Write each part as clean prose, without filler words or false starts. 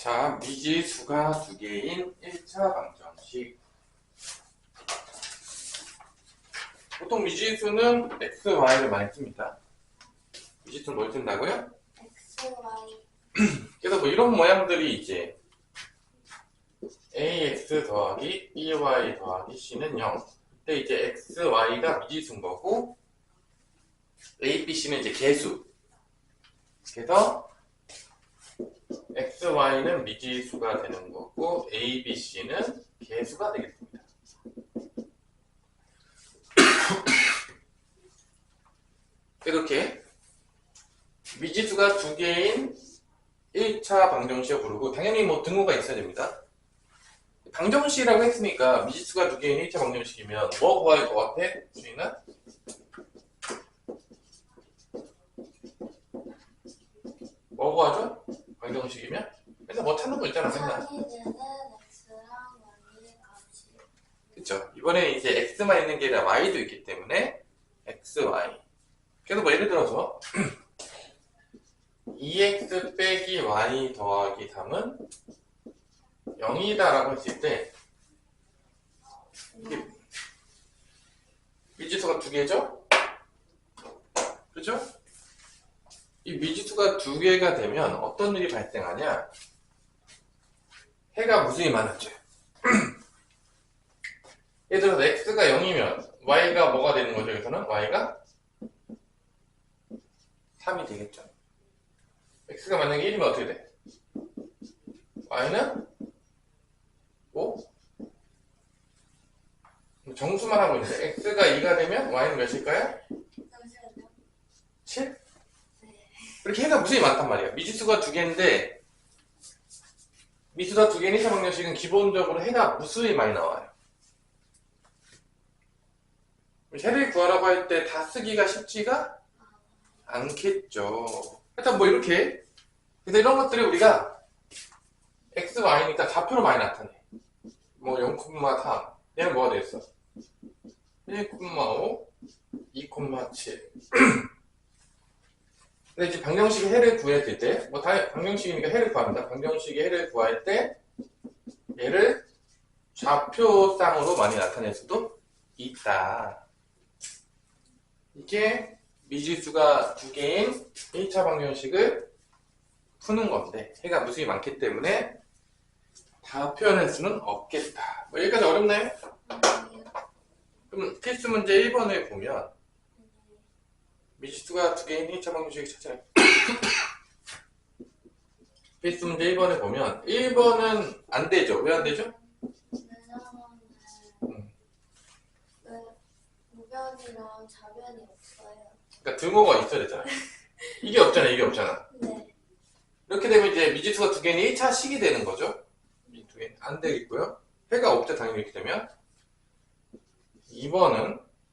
자, 미지수가 두 개인 1차 방정식. 보통 미지수는 x, y를 많이 씁니다. 미지수는 뭘 쓴다고요? x, y. 그래서 뭐 이런 모양들이 이제 ax 더하기 by 더하기 c는 0. 그때 이제 x, y가 미지수인 거고 a, b, c는 이제 개수. 그래서 x, y는 미지수가 되는 거고 a, b, c는 개수가 되겠습니다. 이렇게 미지수가 두 개인 1차 방정식을 부르고 당연히 뭐 등호가 있어야 됩니다. 방정식이라고 했으니까 미지수가 두 개인 1차 방정식이면 뭐 구할 것 같아? 주인아? 뭐 구하죠? 방정식이면? 맨날 뭐 찾는 거 있잖아 맨날. x는 x랑 y의 값이. 그쵸? 이번에 이제 x만 있는 게 아니라 y도 있기 때문에 x, y. 그래서 뭐 예를 들어서 2x 빼기 y 더하기 3은 0이다 라고 했을 때 이게 미지수가 두 개죠? 그죠? 이 미지수가 두 개가 되면 어떤 일이 발생하냐? 해가 무수히 많아져요. 예를 들어서 x가 0이면 y가 뭐가 되는 거죠? 여기서는 y가 3이 되겠죠. x가 만약에 1이면 어떻게 돼? y는 5? 정수만 하고 있는데 x가 2가 되면 y는 몇일까요? 잠시만요. 7? 네. 이렇게 해가 무수히 많단 말이야. 미지수가 두 개인데 미지수가 두 개인 1차 방정식은 기본적으로 해가 무수히 많이 나와요. 해를 구하라고 할 때 다 쓰기가 쉽지가 않겠죠. 하여튼 뭐 이렇게 그래서 이런 것들이 우리가 x, y니까 좌표로 많이 나타내. 뭐 0,3 얘는 뭐가 되겠어? 1,5 2,7 근데 이제 방정식의 해를 구했을 때 뭐 다 방정식이니까 해를 구합니다. 방정식의 해를 구할 때 얘를 좌표쌍으로 많이 나타낼 수도 있다. 이게 미지수가 두 개인 1차 방정식을 푸는 건데 해가 무수히 많기 때문에 다 표현할 수는 없겠다. 뭐 여기까지 어렵나요? 그럼 필수 문제 1번을 보면 미지수가 두 개인 1차 방정식을 찾아야 필수 문제 1번을 보면 1번은 안 되죠. 왜 안 되죠? 우변이랑 좌변이 없어요. 그러니까 등호가 있어야 되잖아. 이게 없잖아. 이게 없잖아. 네. 이렇게 되면 이제 미지수가 두 개인 1차식이 되는 거죠. 두 개는 안 되겠고요. 해가 없죠. 당연히 이렇게 되면 2번은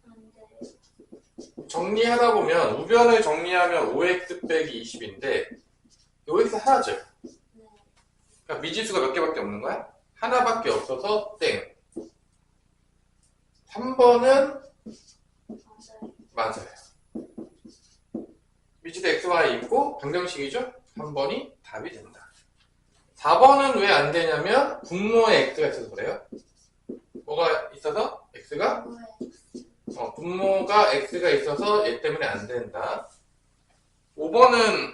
안 돼. 정리하다 보면 우변을 정리하면 5x 빼기 20인데 5x 하나죠. 네. 그러니까 미지수가 몇 개밖에 없는 거야? 하나밖에 없어서 땡. 3번은 맞아요. 맞아요. 미지수 x, y 있고 방정식이죠? 3번이 답이 된다. 4번은 왜 안 되냐면 분모에 x가 있어서 그래요. 뭐가 있어서? x가? 분모가 x가 있어서 얘 때문에 안 된다. 5번은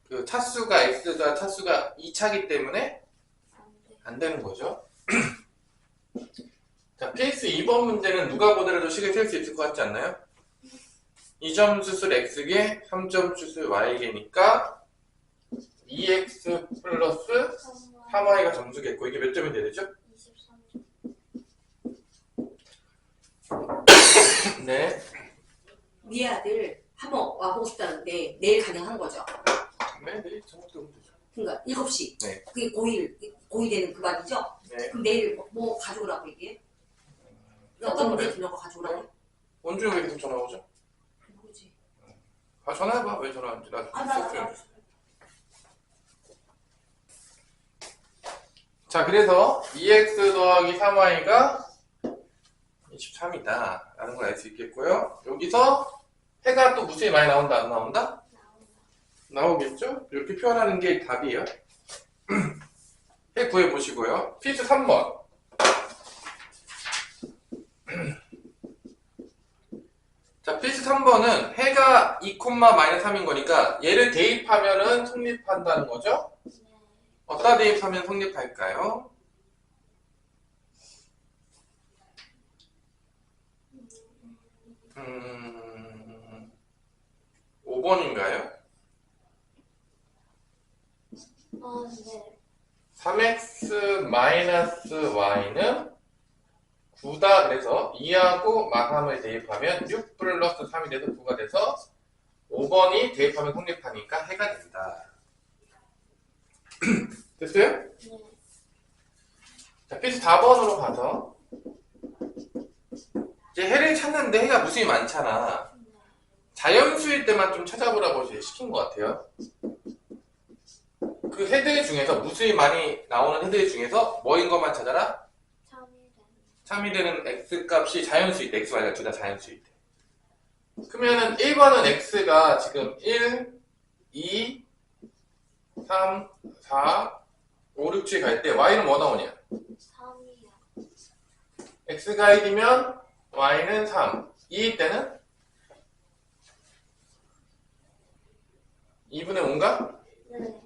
그 차수가 x가 차수가 2차기 때문에 안 되는 거죠. 자, PS 2번 문제는 누가 보더라도 식을 셀 수 있을 것 같지 않나요? 2점 수술 x개, 3점 수술 y개니까 2x 플러스 3y가 정수겠고 이게 몇 점이 돼야 되죠? 23점. 네. 우리 아들 한번 와보고 싶다는데 내일 가능한 거죠? 네, 내일 저녁때 오면 되죠. 그러니까 7시. 네. 그게 고1 되는 그 말이죠? 네. 그럼 내일 뭐 가져오라고 얘기해? 어떤 문제 들려고 가져오라고? 원주는 왜 계속 전화 오죠? 모르지. 아, 전화해봐. 왜 전화하는지. 나 나. 자, 그래서 2x 더하기 3y가 23이다 라는 걸 알 수 있겠고요. 여기서 해가 또 무수히 많이 나온다 안 나온다? 나오겠죠? 이렇게 표현하는 게 답이에요. 해 구해보시고요. 필수 3번. 자, 필수 3번은 해가 2,-3인 거니까 얘를 대입하면은 성립한다는 거죠? 네. 어디다 대입하면 성립할까요? 5번인가요? 네. 3x-y는 9다. 그래서 2하고 마3을 대입하면 6 플러스 3이 돼서 9가 돼서 5번이 대입하면 성립하니까 해가 된다. 됐어요? 네. 자, 필수 4번으로 가서 이제 해를 찾는데 해가 무수히 많잖아. 네. 자연수일 때만 좀 찾아보라고 이제 시킨 것 같아요. 그 해들 중에서 무수히 많이 나오는 해들 중에서 뭐인 것만 찾아라? 3이 되는 x값이 자연수일 때, x, y가 둘 다 자연수일 때. 그러면은 1번은 x가 지금 1, 2, 3, 4, 5, 6, 7 갈 때 y는 뭐 나오냐? 3이요. x가 1이면 y는 3. 2일 때는 2분의 5인가? 네.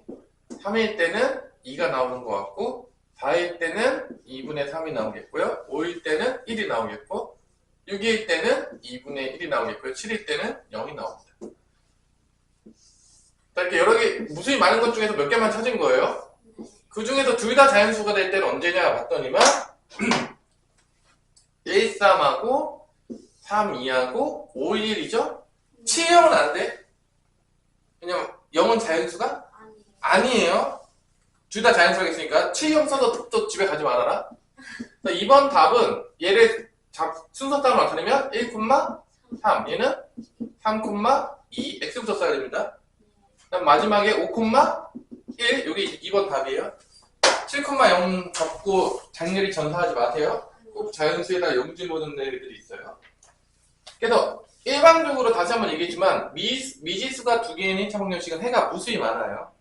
3일 때는 2가 나오는 것 같고 4일 때는 2분의 3이 나오겠고요. 5일 때는 1이 나오겠고 6일 때는 2분의 1이 나오겠고요. 7일 때는 0이 나옵니다. 자, 이렇게 여러 개 무수히 많은 것 중에서 몇 개만 찾은 거예요. 네. 그 중에서 둘 다 자연수가 될 때는 언제냐 봤더니만 1, 3하고 3, 2하고 5, 1이죠? 7, 0은 안 돼. 왜냐면 0은 자연수가 아니요. 아니에요. 둘 다 자연수가 있으니까 7, 0 써서 또 집에 가지 말아라. 이번 답은 얘를 순서 따로 나타내면 1, 3, 얘는 3, 2, x부터 써야 됩니다. 그다음 마지막에 5, 1, 여기 2번 답이에요. 7, 0 적고 장렬히 전사하지 마세요. 꼭 자연수에다 영지 모든 애들이 있어요. 그래서 일반적으로 다시 한번 얘기했지만 미지수가 두 개인 1차 방정식은 해가 무수히 많아요.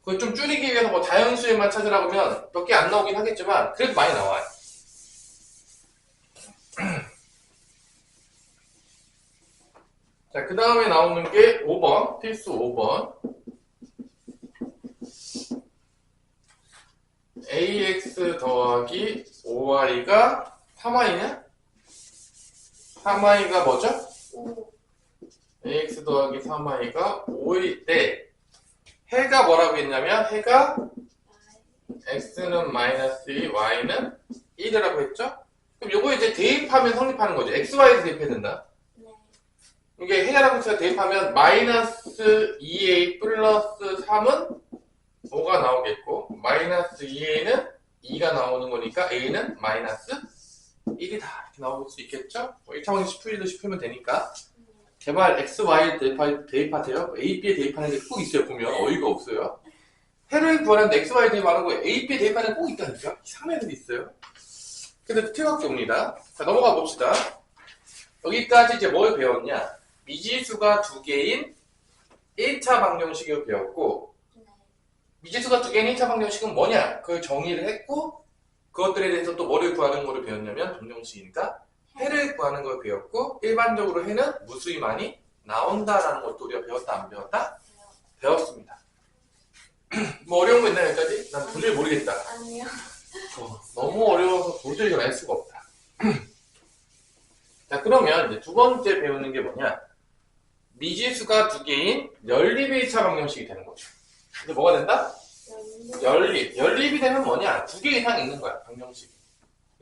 그걸 좀 줄이기 위해서 뭐 자연수에만 찾으라고 하면 몇 개 안 나오긴 하겠지만 그래도 많이 나와요. 자, 그 다음에 나오는 게 5번, 필수 5번. ax 더하기 5y가 3y냐? 3y가 뭐죠? 5. ax 더하기 3y가 5일 때 해가 뭐라고 했냐면 해가 x는 마이너스 2, y는 1이라고 했죠? 그럼 요거 이제 대입하면 성립하는 거죠. xy에 대입해야 된다. 네. 이게 해라고 해서 대입하면 마이너스 2a 플러스 3은 5가 나오겠고 마이너스 2a는 2가 나오는 거니까 a는 마이너스 1이다 이렇게 나올 수 있겠죠? 1차 방정식 풀이도 싶으면 되니까 제발 x, y에 대입하세요. a, b에 대입하는 게 꼭 있어요. 보면 어이가 없어요. 해를 구하는데 x, y 대입하는 거에 a, b에 대입하는 게 꼭 있다니까? 이상한 애들이 있어요. 그래서 틀밖에 옵니다. 자, 넘어가 봅시다. 여기까지 이제 뭘 배웠냐? 미지수가 두 개인 1차 방정식을 배웠고 네. 미지수가 두 개인 1차 방정식은 뭐냐? 그걸 정의를 했고 그것들에 대해서 또 뭐를 구하는 거를 배웠냐면 방정식이니까 해를 구하는 걸 배웠고 일반적으로 해는 무수히 많이 나온다라는 것도 우리가 배웠다 안 배웠다? 배웠습니다. 뭐 어려운 거 있나요 여기까지? 난 도저히 모르겠다. 아니요. 너무 어려워서 도저히 알 수가 없다. 자, 그러면 이제 두 번째 배우는 게 뭐냐? 미지수가 두 개인 연립 1차 방정식이 되는 거죠. 근데 뭐가 된다? 연립. 연립이 되면 뭐냐? 두 개 이상 있는 거야, 방정식이.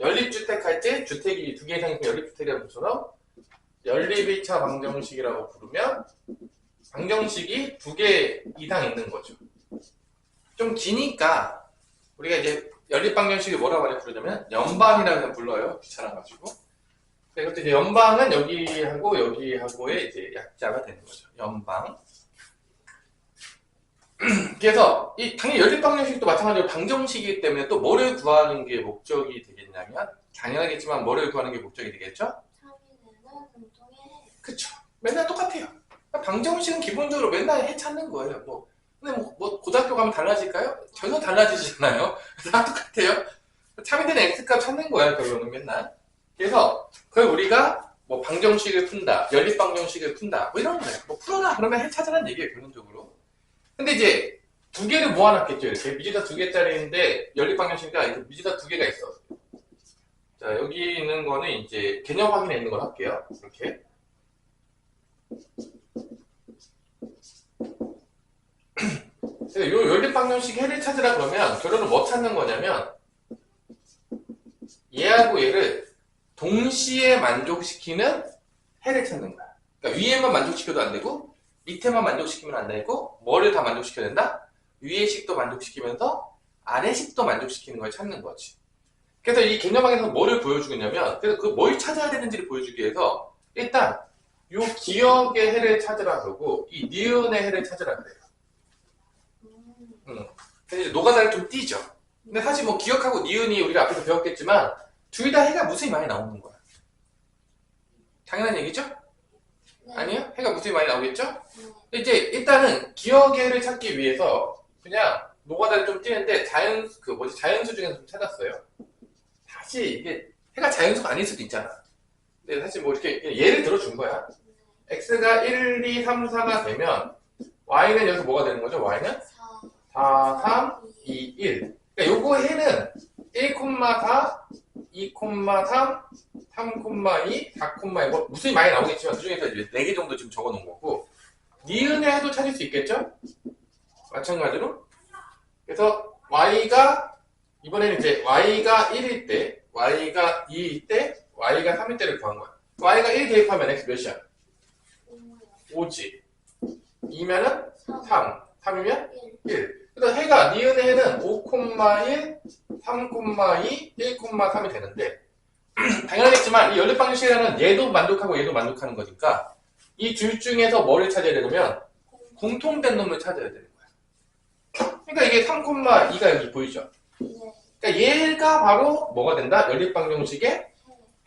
연립주택 할 때 주택이 두 개 이상 있으면 연립주택이라는 것처럼 연립 1차 방정식이라고 부르면 방정식이 두 개 이상 있는 거죠. 좀 기니까 우리가 이제 연립 방정식을 뭐라고 많이 부르냐면 연방이라고 불러요. 귀찮아가지고. 그것도 이제 연방은 여기하고 여기하고의 이제 약자가 되는 거죠. 연방. 그래서 당연히 연립 방정식도 마찬가지로 방정식이기 때문에 또 뭐를 구하는 게 목적이 되겠냐면 당연하겠지만 뭐를 구하는 게 목적이 되겠죠? 3이는 공통의 해. 그쵸. 맨날 똑같아요. 방정식은 기본적으로 맨날 해 찾는 거예요. 뭐 근데 뭐 고등학교 가면 달라질까요? 전혀 달라지잖아요. 다 똑같아요. 참이되는 x값 찾는 거야 결론은 맨날. 그래서 그걸 우리가 뭐 방정식을 푼다, 연립 방정식을 푼다, 뭐 이런 거예요. 뭐 풀어라 그러면 해 찾으라는 얘기예요 결론적으로. 근데 이제 두 개를 모아놨겠죠. 이렇게 미지다 2개짜리인데 연립 방정식이니까 이렇게 미지다 2개가 있어. 자 여기 있는 거는 이제 개념 확인에 있는 걸 할게요. 이렇게. 요 연립 방정식 해를 찾으라 그러면 결론은 뭐 찾는 거냐면 얘하고 얘를 동시에 만족시키는 해를 찾는 거야. 그러니까 위에만 만족시켜도 안 되고 밑에만 만족시키면 안 되고 뭐를 다 만족시켜야 된다? 위의 식도 만족시키면서 아래 식도 만족시키는 걸 찾는 거지. 그래서 이 개념학에서 뭐를 보여주겠냐면 그래서 그 뭘 찾아야 되는지를 보여주기 위해서 일단 요 기억의 해를 찾으라 그러고 이 니은의 해를 찾으라 그래요. 그래서 이제 노가다를 좀 띄죠. 근데 사실 뭐 기억하고 니은이 우리가 앞에서 배웠겠지만 둘 다 해가 무수히 많이 나오는 거야. 당연한 얘기죠? 네. 아니요? 해가 무수히 많이 나오겠죠? 이제 일단은 기억의 해를 찾기 위해서 그냥 노가다를 좀 띄는데 자연수 중에서 좀 찾았어요. 사실 이게 해가 자연수가 아닐 수도 있잖아. 근데 사실 뭐 이렇게 그냥 예를 들어준 거야. x가 1, 2, 3, 4가 되면 y는 여기서 뭐가 되는 거죠? y는 4, 3, 2, 1. 그러니까 요거 해는 1,4, 2,3, 3,2, 4,2 뭐 무수히 많이 나오겠지만 그 중에서 이제 4개 정도 지금 적어 놓은 거고 니은의 해도 찾을 수 있겠죠? 마찬가지로. 그래서 y가 이번에는 이제 y가 1일 때, y가 2일 때, y가 3일 때를 구한 거야. y가 1 대입하면 x 몇이야? 5지. 2면은 3, 3이면 1. 그래서 해가 니은의 해는 5,1, 3,2, 1,3이 되는데 당연하겠지만 이 연립 방정식이라는 얘도 만족하고 얘도 만족하는 거니까 이 둘 중에서 뭐를 찾아야 되냐면 공통된 놈을 찾아야 되는 거야. 그러니까 이게 3,2가 여기 보이죠? 그러니까 얘가 바로 뭐가 된다? 연립 방정식의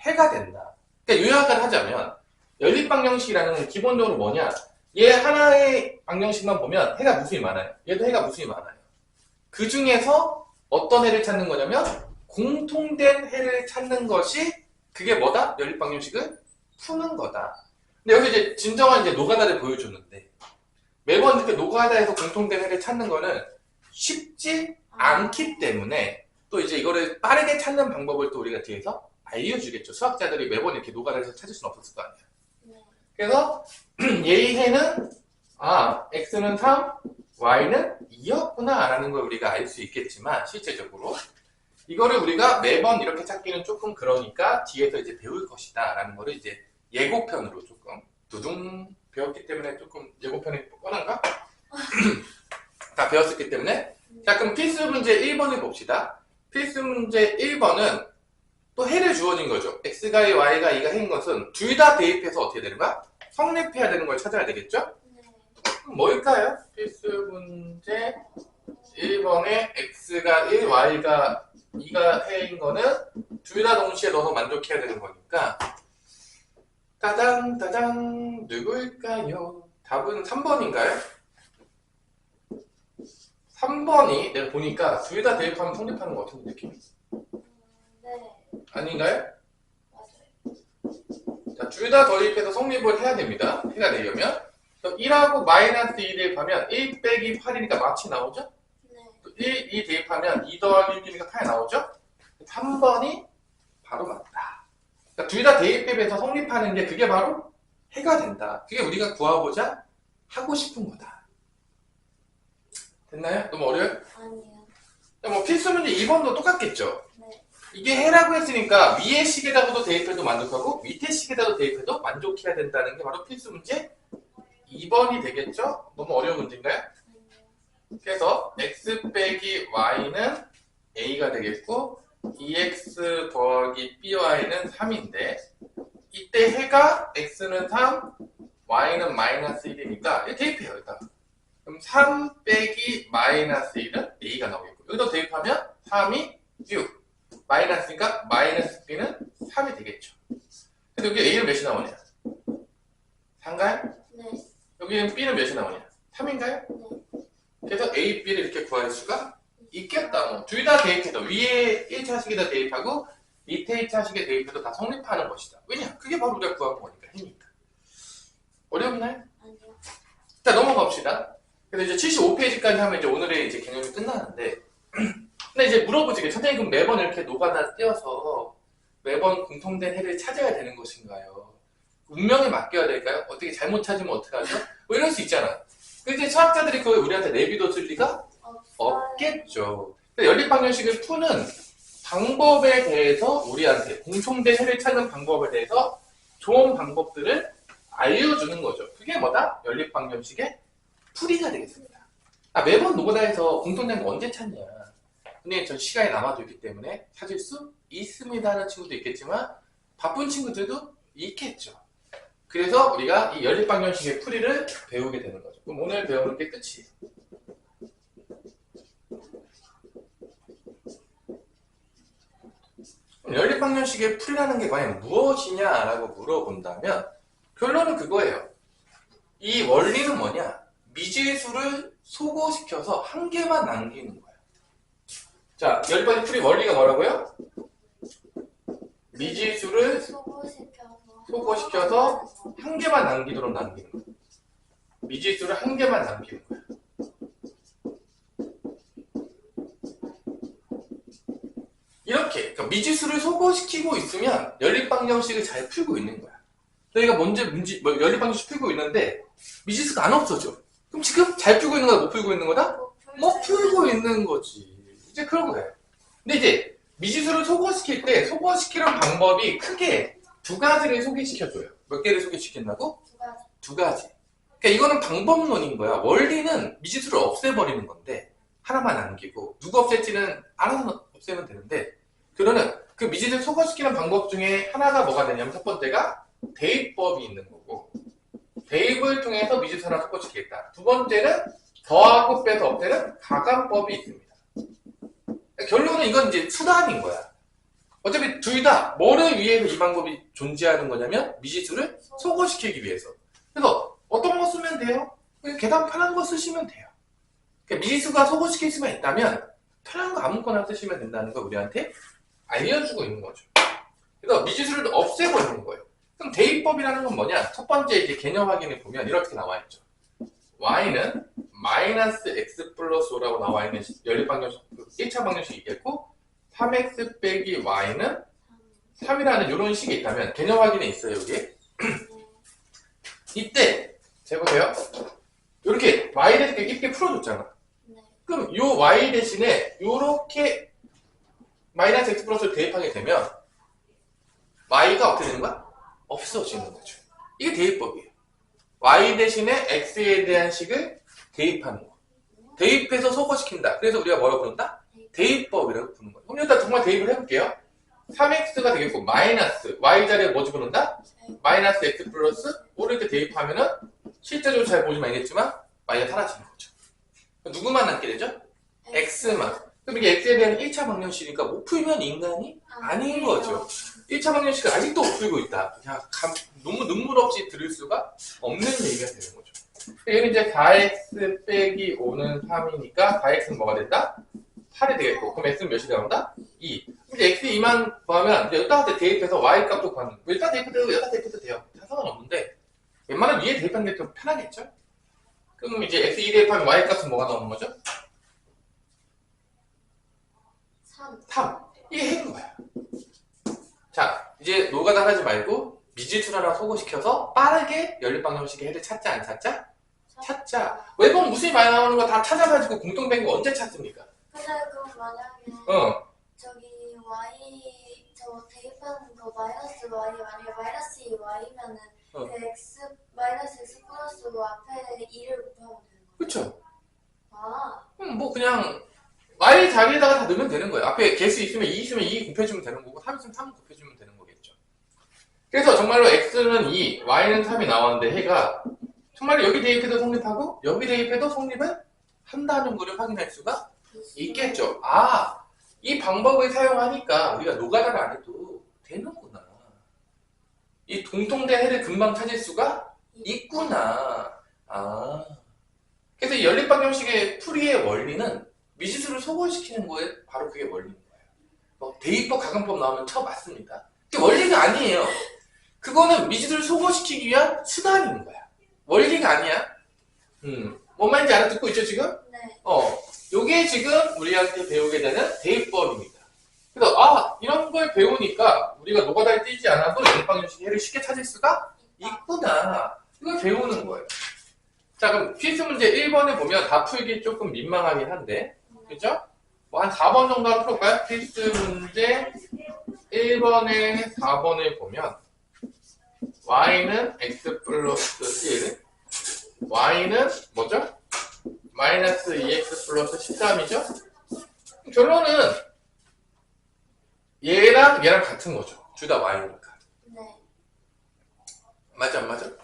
해가 된다. 그러니까 요약을 하자면 연립 방정식이라는 건 기본적으로 뭐냐? 얘 하나의 방정식만 보면 해가 무수히 많아요. 얘도 해가 무수히 많아요. 그 중에서 어떤 해를 찾는 거냐면 공통된 해를 찾는 것이 그게 뭐다? 연립 방정식을 푸는 거다. 근데 여기서 이제 진정한 이제 노가다를 보여줬는데 매번 이렇게 노가다에서 공통된 해를 찾는 거는 쉽지 않기 때문에 또 이제 이거를 빠르게 찾는 방법을 또 우리가 뒤에서 알려주겠죠. 수학자들이 매번 이렇게 노가다에서 찾을 수는 없었을 거 아니야. 그래서 얘의 해는 x는 3, y는 2였구나 라는 걸 우리가 알 수 있겠지만 실제적으로 이거를 우리가 매번 이렇게 찾기는 조금 그러니까 뒤에서 이제 배울 것이다 라는 거를 이제 예고편으로 조금 두둥 배웠기 때문에 조금 예고편이 뻔한가? 다 배웠었기 때문에 자 그럼 필수 문제 1번을 봅시다. 필수 문제 1번은 또 해를 주어진 거죠. x가 2, y가 2가 해인 것은 둘 다 대입해서 어떻게 되는 거야? 성립해야 되는 걸 찾아야 되겠죠? 그럼 뭘까요? 필수 문제 1번에 x가 1, y가 2가 해인 거는 둘 다 동시에 넣어서 만족해야 되는 거니까 따당 따당 누구일까요? 답은 3번인가요? 3번이 내가 보니까 둘 다 대입하면 성립하는 것 같은 느낌이 아닌가요? 자, 둘 다 대입해서 성립을 해야 됩니다. 해가 되려면 1하고 마이너스 2 대입하면 1 빼기 8이니까 마치 나오죠? 또 1, 2 대입하면 2 더하기 1이니까 8 나오죠? 3번이 바로 맞다. 그러니까 둘 다 대입해서 성립하는 게 그게 바로 해가 된다. 그게 우리가 구하고자 하고 싶은 거다. 됐나요? 너무 어려워요? 아니요. 뭐 필수 문제 2번도 똑같겠죠? 네. 이게 해라고 했으니까 위의 식에다가도 대입해도 만족하고 밑에 식에다가도 대입해도 만족해야 된다는 게 바로 필수 문제 2번이 되겠죠? 너무 어려운 문제인가요? 그래서 x 빼기 y는 a가 되겠고 2x 더하기 by는 3인데 이때 해가 x는 3, y는 마이너스 1이니까 대입해요 일단. 그럼 3 빼기 마이너스 1은 a가 나오겠고 여기다 대입하면 3이 6 마이너스니까 마이너스 b는 3이 되겠죠. 근데 여기 a는 몇이 나오냐? 4인가요? 네. 여기는 b는 몇이 나오냐? 3인가요? 네. 그래서 A, B를 이렇게 구할 수가 있겠다. 뭐. 둘 다 대입해도 위에 1차식에다 대입하고 밑에 1차식에 대입해도 다 성립하는 것이다. 왜냐? 그게 바로 우리가 구한 거니까. 해니까. 어려웠나요? 아니요. 자, 넘어갑시다. 그래서 이제 75페이지까지 하면 이제 오늘의 이제 개념이 끝나는데, 근데 이제 물어보지. 선생님 그럼 매번 이렇게 노가다 떼어서 매번 공통된 해를 찾아야 되는 것인가요? 운명에 맡겨야 될까요? 어떻게 잘못 찾으면 어떡하죠? 뭐 이럴 수 있잖아. 근데 이제 수학자들이 그걸 우리한테 내비둬줄 리가 없겠죠. 연립방정식을 푸는 방법에 대해서 우리한테 공통된 해를 찾는 방법에 대해서 좋은 방법들을 알려주는 거죠. 그게 뭐다? 연립방정식의 풀이가 되겠습니다. 매번 노가다에서 공통된 거 언제 찾냐? 근데 전 시간이 남아도 있기 때문에 찾을 수 있습니다 하는 친구도 있겠지만 바쁜 친구들도 있겠죠. 그래서 우리가 이 연립방정식의 풀이를 배우게 되는 거죠. 그럼 오늘 배우는 게 끝이에요. 연립방정식의 풀이라는 게 과연 무엇이냐라고 물어본다면 결론은 그거예요. 이 원리는 뭐냐? 미지수를 소거시켜서 한 개만 남기는 거야. 자, 연립방정식 풀이 원리가 뭐라고요? 미지수를 소거시켜서 한 개만 남기도록 남기는 거야. 미지수를 한 개만 남기는 거야. 이렇게 그러니까 미지수를 소거시키고 있으면 연립방정식을 잘 풀고 있는 거야. 저희가 먼저 연립방정식 풀고 있는데 미지수가 안 없어져. 그럼 지금 잘 풀고 있는 거다, 못 풀고 있는 거다? 못 풀고 있는 거지. 이제 그런 거예요. 근데 이제 미지수를 소거시킬 때 소거시키는 방법이 크게 두 가지를 소개시켜줘요. 몇 개를 소개시킨다고? 두 가지. 그러니까 이거는 방법론인 거야. 원리는 미지수를 없애버리는 건데 하나만 남기고 누가 없앨지는 알아서 없애면 되는데 그러는 그 미지수를 소거시키는 방법 중에 하나가 뭐가 되냐면 첫 번째가 대입법이 있는 거고 대입을 통해서 미지수 하나 소거시키겠다. 두 번째는 더하고 빼서 없애는 가감법이 있습니다. 결론은 이건 이제 수단인 거야. 어차피 둘 다 뭐를 위해서 이 방법이 존재하는 거냐면 미지수를 소거시키기 위해서. 그래서 어떤 거 쓰면 돼요? 그냥 계산 편한 거 쓰시면 돼요. 그러니까 미지수가 소거시킬 수만 있다면 편한 거 아무거나 쓰시면 된다는 걸 우리한테 알려주고 있는 거죠. 그래서 미지수를 없애버리는 거예요. 그럼 대입법이라는 건 뭐냐? 첫 번째 이제 개념 확인을 보면 이렇게 나와 있죠. y는 마이너스 x 플러스 5라고 나와 있는 연립방정식 1차 방정식이 있겠고 3x 빼기 y는 3이라는 이런 식이 있다면 개념 확인에 있어요. 여기 이때 잘 보세요. 이렇게 y 대신 이렇게 풀어줬잖아. 그럼 요 y 대신에 요렇게 마이너스 x 플러스를 대입하게 되면 y가 어떻게 되는 거야? 없어지는 거죠. 이게 대입법이에요. y 대신에 x에 대한 식을 대입하는 거. 대입해서 소거시킨다. 그래서 우리가 뭐라고 부른다? 대입법이라고 부르는 거예요. 그럼 일단 정말 대입을 해볼게요. 3x가 되겠고 마이너스 y 자리에 뭐 집어넣는다? 마이너스 x 플러스 5를 이렇게 대입하면은 실제적으로 잘 보시면 알겠지만 y가 사라지는 거죠. 누구만 남게 되죠? x만. 그럼 이게 x에 대한 1차 방정식이니까 못 풀면 인간이 아닌 거죠. 1차 방정식을 아직도 못 풀고 있다. 그냥 너무 눈물 없이 들을 수가 없는 얘기가 되는 거죠. 여기 이제 4x 빼기 5는 3이니까 4x는 뭐가 된다? 8이 되겠고 그럼 x는 몇이 나온다? 2. 이제 x 2만 구하면 이제 여기다 대입해서 y 값도 구하는 거예요. 여기다 대입해도 여기다 대입해도 돼요. 다 상관없는데 웬만하면 위에 대입하는 게 좀 편하겠죠? 그럼 이제 x 2 대입하면 y 값은 뭐가 나오는 거죠? 3. 이게 핵인 거야. 자, 이제 노가다 하지 말고 미지수를 하나 소거시켜서 빠르게 연립방정식의 해를 찾자 안 찾자? 찾자. 매번 무수히 많이 나오는 거 다 찾아가지고 공통된 거 언제 찾습니까? 근데 그럼 만약에 저기 y 저 대입하는 거 마이너스 y 만약에 마이너스 2y면은 그 x 마이너스 x 플러스 앞에 2를 곱하면 되는 거예요. 그쵸? 아, 그냥 y 자리에다가 다 넣으면 되는 거예요. 앞에 개수 있으면 2 있으면 2 곱해주면 되는 거고 3 있으면 3 곱해주면 되는 거겠죠. 그래서 정말로 x는 2, y는 3이 나왔는데 해가 정말로 여기 대입해도 성립하고 여기 대입해도 성립을 한다는 거를 확인할 수가 있겠죠. 아, 이 방법을 사용하니까 우리가 노가다를 안 해도 되는구나. 이 공통된 해를 금방 찾을 수가 있구나. 아, 그래서 이 연립방정식의 풀이의 원리는 미지수를 소거시키는 거에 바로 그게 원리인 거예요. 뭐 대입법, 가근법 나오면 쳐맞습니다. 그게 원리가 아니에요. 그거는 미지수를 소거시키기 위한 수단인 거야. 원리가 아니야. 뭔 말인지 알아듣고 있죠 지금? 네. 요게 지금 우리한테 배우게 되는 대입법입니다. 그래서 이런 걸 배우니까 우리가 노가다에 뛰지 않아도 연립방정식 해를 쉽게 찾을 수가 있구나. 이걸 배우는 거예요. 자, 그럼 필수 문제 1번에 보면 다 풀기 조금 민망하긴 한데, 그죠? 뭐 한 4번 정도 한번 풀어볼까요? 필수 문제 1번에 4번을 보면 y는 x 플러스 1, y는 뭐죠? 마이너스 2x 플러스 13이죠? 결론은 얘랑 같은 거죠. 둘 다 y니까. 네. 맞아, 안 맞아? 맞아요.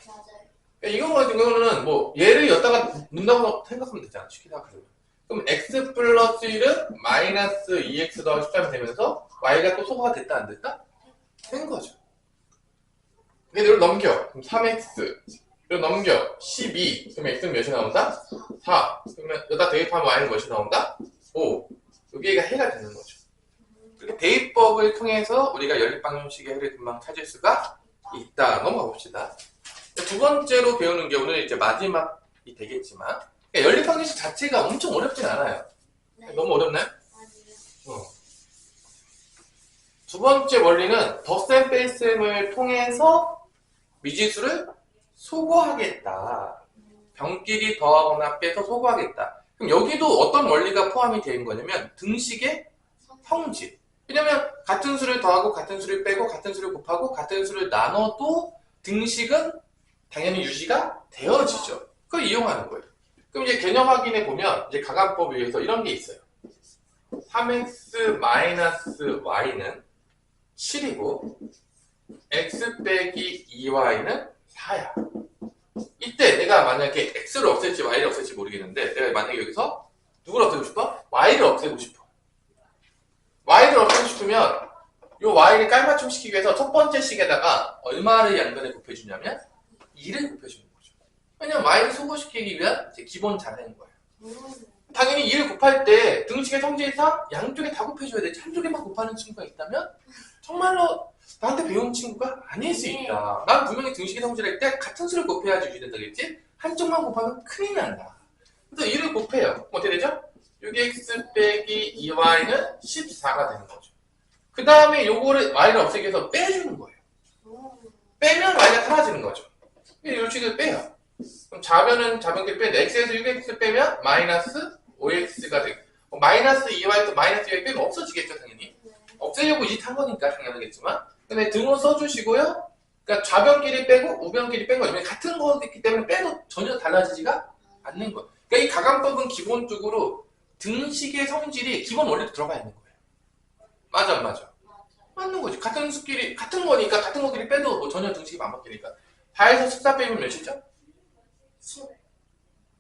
이거 같은 경우는 뭐 얘를 여기다가 넣는다고 생각하면 되잖아. 쉽게 생각하면. 그럼 x 플러스 1은 마이너스 2x 더하기 13이 되면서 y가 또 소거가 됐다 안 됐다? 된 거죠. 근데 이걸 넘겨. 그럼 3x. 이걸 넘겨. 12. 그러면 x는 몇이 나온다? 4. 그러면 여기다 대입하면 y는 몇이 나온다? 5. 여기가 해가 되는 거죠. 그렇게 대입법을 통해서 우리가 연립방정식의 해를 금방 찾을 수가 있다. 넘어가 봅시다. 두 번째로 배우는 게 오늘 이제 마지막이 되겠지만, 그러니까 연립방정식 자체가 엄청 어렵진 않아요. 네. 너무 어렵나요? 아니요. 두 번째 원리는 덧셈 뺄셈을 통해서 미지수를 소거하겠다. 병끼리 더하거나 빼서 소거하겠다. 그럼 여기도 어떤 원리가 포함이 되는 거냐면 등식의 성질. 왜냐면 같은 수를 더하고 같은 수를 빼고 같은 수를 곱하고 같은 수를 나눠도 등식은 당연히 유지가 되어지죠. 그걸 이용하는 거예요. 그럼 이제 개념 확인해 보면 이제 가감법에 의해서 이런 게 있어요. 3x-y는 7이고 x 빼기 2y는 4야. 이때 내가 만약에 x를 없앨지 y를 없앨지 모르겠는데 내가 만약에 여기서 누구를 없애고 싶어? y를 없애고 싶어. y를 없애고 싶으면 이 y를 깔맞춤 시키기 위해서 첫 번째 식에다가 얼마를 양변에 곱해주냐면 2를 곱해주는 거죠. 왜냐면 y를 소거시키기 위한 기본 자세인 거예요. 당연히 2를 곱할 때 등식의 성질상 양쪽에 다 곱해줘야 되지. 한쪽에만 곱하는 친구가 있다면 정말로 나한테 배운 친구가 아닐 수 있다. 난 분명히 등식의 성질할 때 같은 수를 곱해야지 유지된다겠지? 한쪽만 곱하면 큰일 난다. 그래서 2를 곱해요. 그럼 어떻게 되죠? 6x 빼기 2y는 14가 되는 거죠. 그 다음에 요거를 y를 없애기 위해서 빼주는 거예요. 빼면 y가 사라지는 거죠. 이 식을 빼요. 그럼 좌변끼리 빼는데 x에서 6x 빼면 마이너스 5x가 되고 마이너스 2y에서 마이너스 2y 빼면 없어지겠죠 당연히. 없애려고 이 짓 한 거니까 당연하겠지만 근데 등호 써주시고요. 그러니까 좌변끼리 빼고 우변끼리 뺀 거죠. 같은 거기 때문에 빼도 전혀 달라지지가 않는 거예요. 그러니까 이 가감법은 기본적으로 등식의 성질이 기본 원리로 들어가 있는 거예요. 맞아 안 맞아? 맞는 거지. 같은 수끼리 같은 거니까 같은 거끼리 빼도 뭐 전혀 등식이 안 바뀌니까 4에서 14 빼면 몇이죠? 10.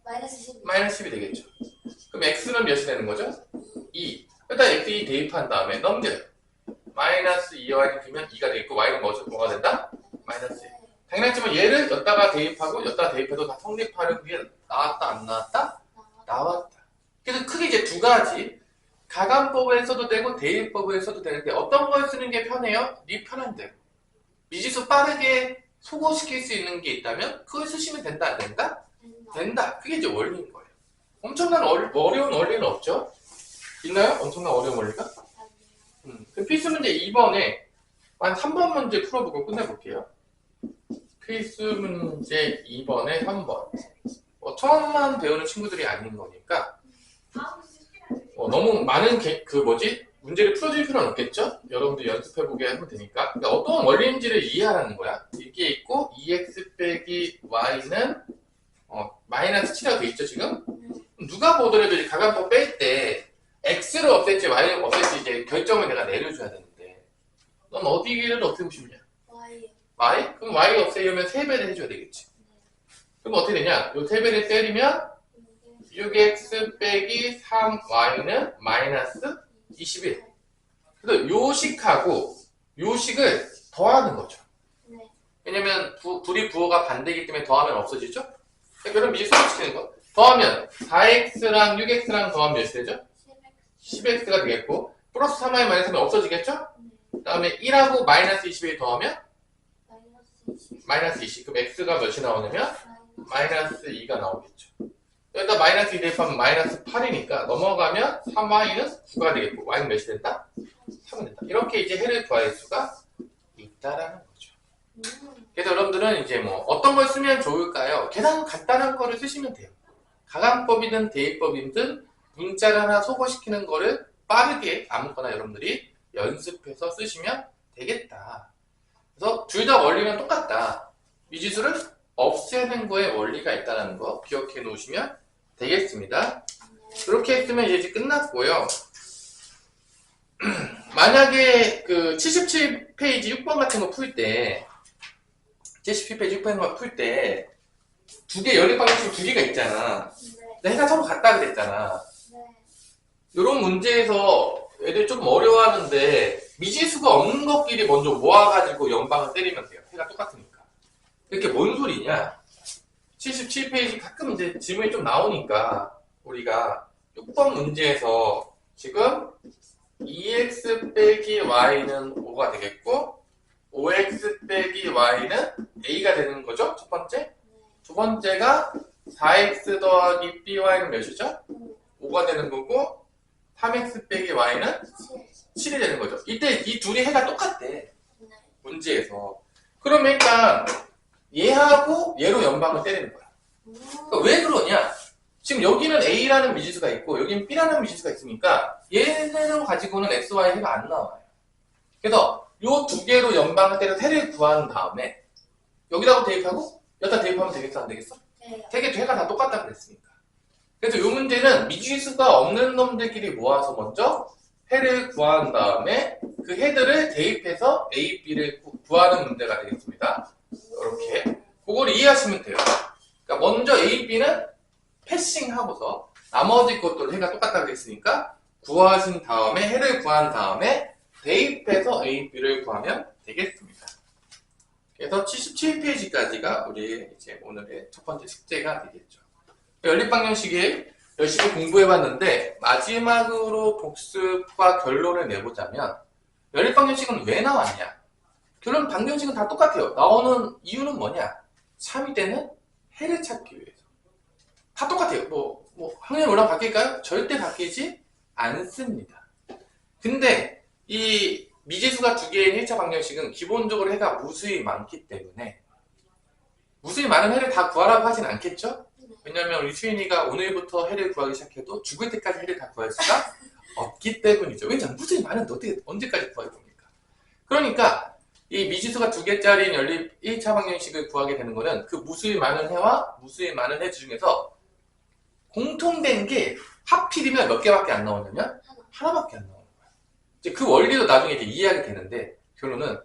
마이너스 10. 마이너스 10이 되겠죠. 그럼 x는 몇이 되는 거죠? 2. 일단 x2 대입한 다음에 넘겨요. 마이너스 2y를 넣으면 2가 되겠고 y는 뭐가 된다? 마이너스 1. 당연하지만 얘를 여기다가 대입하고 여기다가 대입해도 다 성립하는 게 나왔다 안 나왔다? 나왔다. 그래서 크게 이제 두 가지 가감법을 써도 되고 대입법을 써도 되는데 어떤 걸 쓰는 게 편해요? 네 편한 대로. 미지수 빠르게 소거시킬 수 있는 게 있다면 그걸 쓰시면 된다 안 된다? 된다. 그게 이제 원리인 거예요. 엄청난 어려운 원리는 없죠? 있나요? 엄청난 어려운 원리가? 그럼 필수 문제 2번에 한 3번 문제 풀어보고 끝내볼게요. 필수 문제 2번에 3번. 처음만 배우는 친구들이 아닌 거니까 너무 많은 문제를 풀어줄 필요는 없겠죠? 여러분들 연습해보게 하면 되니까. 그러니까 어떤 원리인지를 이해하라는 거야. 이게 있고 2x 빼기 y는 마이너스 7이라고 돼 있죠 지금? 누가 보더라도 이 가감법 뺄 때 x를 없앨지 y를 없앨지 이제 결정을 내가 내려줘야 되는데 넌 어디를 없애고 싶냐? y? 그럼 y 없애려면 3배를 해줘야 되겠지. 그럼 어떻게 되냐? 요 3배를 때리면 6x 빼기 3y는 마이너스 21. 그래서 요 식하고 요 식을 더하는 거죠. 왜냐면 둘이 부호가 반대이기 때문에 더하면 없어지죠? 그럼 미지수 소개시키는 거. 더하면 4x랑 6x랑 더하면 몇이 되죠? 10x가 되겠고 플러스 3y 마이너스 3이 없어지겠죠? 그 다음에 1하고 마이너스 21 더하면 마이너스 20. 그럼 x가 몇이 나오냐면 마이너스 2가 나오겠죠. 여기다 마이너스 2 대입하면 마이너스 8이니까 넘어가면 3y는 9가 되겠고 y는 몇이 된다? 3이 된다. 이렇게 이제 해를 구할 수가 있다라는 거죠. 그래서 여러분들은 이제 뭐 어떤 걸 쓰면 좋을까요? 가장 간단한 거를 쓰시면 돼요. 가강법이든 대입법이든 문자를 하나 소거시키는 거를 빠르게 아무거나 여러분들이 연습해서 쓰시면 되겠다. 그래서 둘 다 원리는 똑같다. 미지수를 없애는 거에 원리가 있다는 거 기억해 놓으시면 되겠습니다. 그렇게 했으면 이제 끝났고요. 만약에 그 77페이지 6번 같은 거 풀 때 77페이지 6번 같은 거 풀 때 두 개 연립방정식 두 개가 있잖아. 근데 해가 서로 같다 그랬잖아. 이런 문제에서 애들 조금 어려워하는데 미지수가 없는 것끼리 먼저 모아가지고 연방을 때리면 돼요. 해가 똑같으니까. 이렇게 뭔 소리냐? 77페이지 가끔 이제 질문이 좀 나오니까 우리가 6번 문제에서 지금 2x 빼기 y는 5가 되겠고 5x 빼기 y는 a가 되는 거죠? 첫 번째. 두 번째가 4x 더하기 by는 몇이죠? 5가 되는 거고 3x 빼기 y는 7이 되는 거죠. 이때 이 둘이 해가 똑같대. 문제에서. 그러면 일단 얘하고 얘로 연방을 때리는 거야. 그러니까 왜 그러냐? 지금 여기는 a라는 미지수가 있고 여기는 b라는 미지수가 있으니까 얘네를 가지고는 x, y 해가 안 나와요. 그래서 요 두 개로 연방을 때려 해를 구한 다음에 여기다가 대입하고 여기다 대입하면 되겠어 안 되겠어? 되게 해가 다 똑같다 그랬으니까. 그래서 이 문제는 미지수가 없는 놈들끼리 모아서 먼저 해를 구한 다음에 그 해들을 대입해서 a, b를 구하는 문제가 되겠습니다. 이렇게 그걸 이해하시면 돼요. 그러니까 먼저 a, b는 패싱하고서 나머지 것들을 해가 똑같다고 했으니까 구하신 다음에 해를 구한 다음에 대입해서 a, b를 구하면 되겠습니다. 그래서 77페이지까지가 우리 이제 오늘의 첫 번째 숙제가 되겠죠. 연립방정식을 열심히 공부해봤는데 마지막으로 복습과 결론을 내보자면 연립방정식은 왜 나왔냐? 결론 방정식은 다 똑같아요. 나오는 이유는 뭐냐? 3위 때는 해를 찾기 위해서. 다 똑같아요. 확률이 얼마나 바뀔까요? 절대 바뀌지 않습니다. 근데 이 미지수가 두 개인 1차 방정식은 기본적으로 해가 무수히 많기 때문에 무수히 많은 해를 다 구하라고 하진 않겠죠? 왜냐면 우리 수인이가 오늘부터 해를 구하기 시작해도 죽을 때까지 해를 다 구할 수가 없기 때문이죠. 왜냐면 무수히 많은데 어떻게 언제까지 구할 겁니까? 그러니까 이 미지수가 두 개짜리인 연립 1차 방정식을 구하게 되는 거는 그 무수히 많은 해와 무수히 많은 해 중에서 공통된 게 하필이면 몇 개밖에 안 나오냐면 하나밖에 안 나오는 거야. 이제 그 원리도 나중에 이제 이해하게 되는데 결론은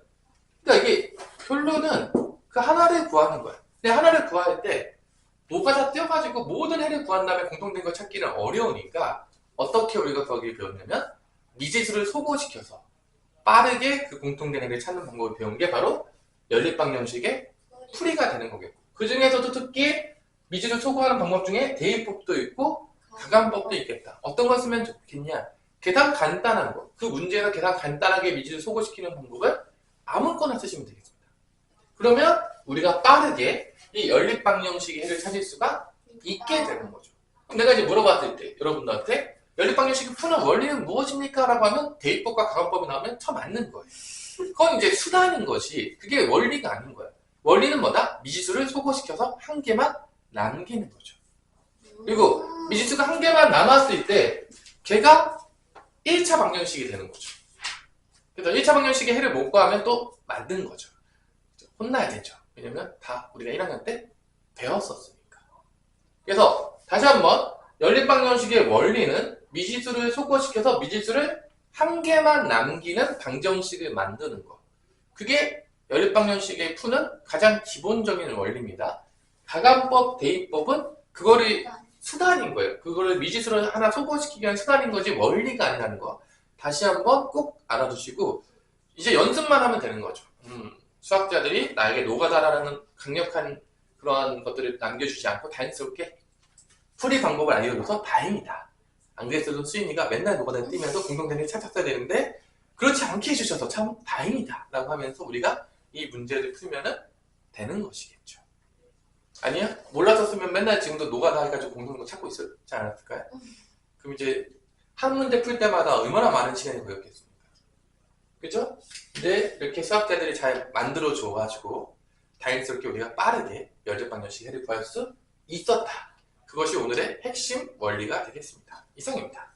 그러니까 이게 결론은 그 하나를 구하는 거야. 근데 하나를 구할 때 노가다 떼어가지고 모든 해를 구한 다음에 공통된 걸 찾기는 어려우니까 어떻게 우리가 거기 배웠냐면 미지수를 소거시켜서 빠르게 그 공통된 해를 찾는 방법을 배운 게 바로 연립방정식의 풀이가 되는 거겠고 그 중에서도 특히 미지수를 소거하는 방법 중에 대입법도 있고 가감법도 있겠다. 어떤 걸 쓰면 좋겠냐? 가장 간단한 거. 그 문제에서 가장 간단하게 미지수를 소거시키는 방법을 아무거나 쓰시면 되겠습니다. 그러면 우리가 빠르게 이 연립방정식의 해를 찾을 수가 있게 되는 거죠. 그럼 내가 이제 물어봤을 때 여러분들한테 연립방정식을 푸는 원리는 무엇입니까? 라고 하면 대입법과 가감법이 나오면 처맞는 거예요. 그건 이제 수단인 것이 그게 원리가 아닌 거야. 원리는 뭐다? 미지수를 소거시켜서 한 개만 남기는 거죠. 그리고 미지수가 한 개만 남았을 때 걔가 1차 방정식이 되는 거죠. 그래서 1차 방정식의 해를 못 구하면 또 만든 거죠. 혼나야 되죠. 왜냐면 다 우리가 1학년 때 배웠었으니까. 그래서 다시 한번 연립방정식의 원리는 미지수를 소거시켜서 미지수를 한 개만 남기는 방정식을 만드는 거. 그게 연립방정식의 푸는 가장 기본적인 원리입니다. 가감법, 대입법은 그거를 수단인 거예요. 그거를 미지수를 하나 소거시키기 위한 수단인 거지 원리가 아니라는 거. 다시 한번 꼭 알아두시고 이제 연습만 하면 되는 거죠. 수학자들이 나에게 노가다라는 강력한 그러한 것들을 남겨주지 않고 자연스럽게 풀이 방법을 알려줘서 다행이다. 안 그랬어도 수인이가 맨날 노가다 뛰면서 공동대를 찾았어야 되는데 그렇지 않게 해주셔서 참 다행이다 라고 하면서 우리가 이 문제를 풀면은 되는 것이겠죠. 아니야? 몰라서 쓰면 맨날 지금도 노가다 해가지고 공동도 찾고 있지 않았을까요? 그럼 이제 한 문제 풀 때마다 얼마나 많은 시간이 걸렸겠습니까? 그죠? 근데 이렇게 수학자들이 잘 만들어줘가지고 다행스럽게 우리가 빠르게 면적방정식 해를 구할 수 있었다. 그것이 오늘의 핵심 원리가 되겠습니다. 이상입니다.